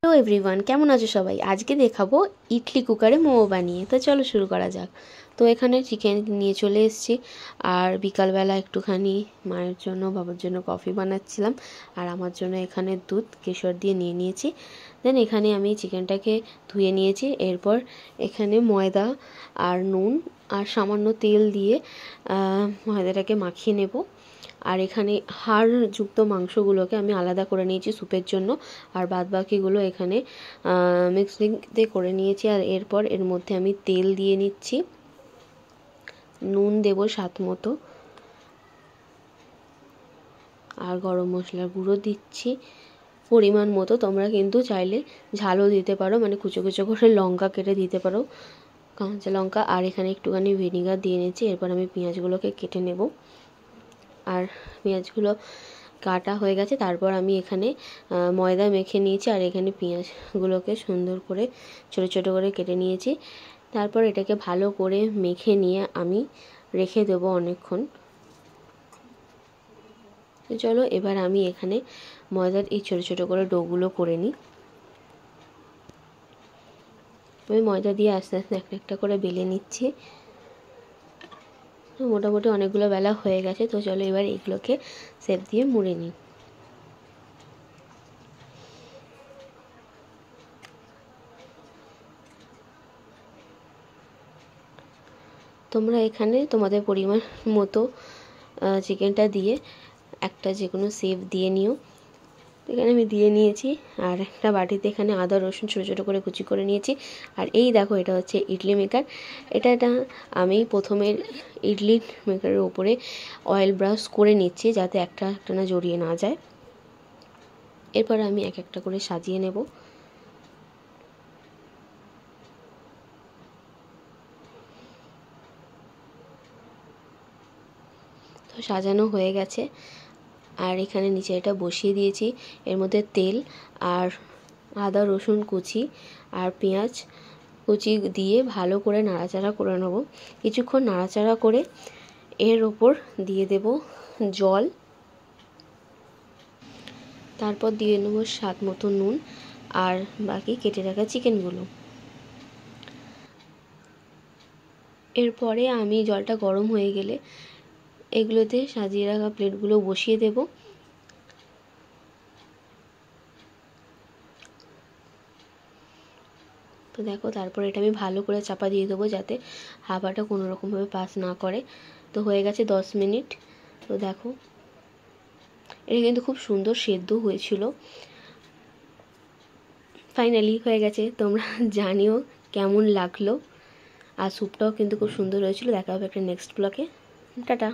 Hello everyone, কেমন আছো সবাই? আজকে দেখাবো ইডলি কুকারে মোমো বানিয়ে। তো চলো শুরু করা যাক। তো এখানে চিকেন নিয়ে চলে এসেছি, আর বিকালবেলা একটুখানি মায়ের জন্য বাবার জন্য কফি বানাচ্ছিলাম, আর আমার জন্য এখানে দুধ কেশর দিয়ে নিয়ে নিয়েছি। দেন এখানে আমি চিকেনটাকে ধুয়ে নিয়েছি। এরপর এখানে ময়দা আর নুন আর সামান্য তেল দিয়ে ময়দাটাকে মাখিয়ে নেব। আর এখানে হাড়যুক্ত মাংসগুলোকে আমি আলাদা করে নিয়েছি স্যুপের জন্য, আর বাদবাকিগুলো এখানে মিক্সিংতে করে নিয়েছি। আর এরপর এর মধ্যে আমি তেল দিয়ে নিচ্ছি, নুন দেব স্বাদ মতো, আর গরম মশলার গুঁড়ো দিচ্ছি পরিমাণ মতো। তোমরা কিন্তু চাইলে ঝালও দিতে পারো, মানে কুচো কুচো করে লঙ্কা কেটে দিতে পারো, কাঁচা লঙ্কা। আর এখানে একটুখানি ভিনিগার দিয়ে নিচ্ছি। এরপর আমি পেঁয়াজগুলোকে কেটে নেব, আর পেঁয়াজগুলো কাটা হয়ে গেছে। তারপর আমি এখানে ময়দা মেখে নিয়েছি, আর এখানে পেঁয়াজগুলোকে সুন্দর করে ছোটো ছোটো করে কেটে নিয়েছি। তারপর এটাকে ভালো করে মেখে নিয়ে আমি রেখে দেবো অনেকক্ষণ। চলো এবার আমি এখানে ময়দার এই ছোটো ছোটো করে ডোগুলো করে নিই। আমি ময়দা দিয়ে আস্তে আস্তে একটা একটা করে বেলে নিচ্ছি। মোটামুটি অনেকগুলো বেলা হয়ে গেছে। তো চলো এবার এগুলোকে শেপ দিয়ে মুড়ে নিই। তোমরা এখানে তোমাদের পরিমাণ মতো চিকেনটা দিয়ে একটা যে কোনো শেপ দিয়ে নিও। এখানে আমি দিয়ে নিয়েছি, আর একটা বাটিতে এখানে আদা রসুন ছোটো ছোটো করে কুচি করে নিয়েছি। আর এই দেখো, এটা হচ্ছে ইডলি মেকার। এটা আমি প্রথমে ইডলি মেকারের ওপরে অয়েল ব্রাশ করে নিচ্ছি, যাতে একটা একটা না জড়িয়ে না যায়। এরপর আমি এক একটা করে সাজিয়ে নেব। তো সাজানো হয়ে গেছে, আর এখানে নিচে এটা বসিয়ে দিয়েছি। এর মধ্যে তেল আর আদা রসুন কুচি আর পেঁয়াজ কুচি দিয়ে ভালো করে নাড়াচাড়া করে নেব। কিছুক্ষণ নাড়াচাড়া করে এর ওপর দিয়ে দেব জল, তারপর দিয়ে নেব স্বাদ মতো নুন, আর বাকি কেটে রাখা চিকেনগুলো। এরপরে আমি জলটা গরম হয়ে গেলে এগুলোতে সাজিয়ে রাখা প্লেটগুলো বসিয়ে দেব। তো দেখো, তারপর এটা আমি ভালো করে চাপা দিয়ে দেবো, যাতে হাওয়াটা কোনো রকমভাবে পাস না করে। তো হয়ে গেছে 10 মিনিট। তো দেখো, এটা কিন্তু খুব সুন্দর সেদ্ধ হয়েছিল। ফাইনালি হয়ে গেছে। তোমরা জানিও কেমন লাগলো। আর স্যুপটাও কিন্তু খুব সুন্দর হয়েছিল। দেখা হবে একটা নেক্সট ব্লগে। টাটা।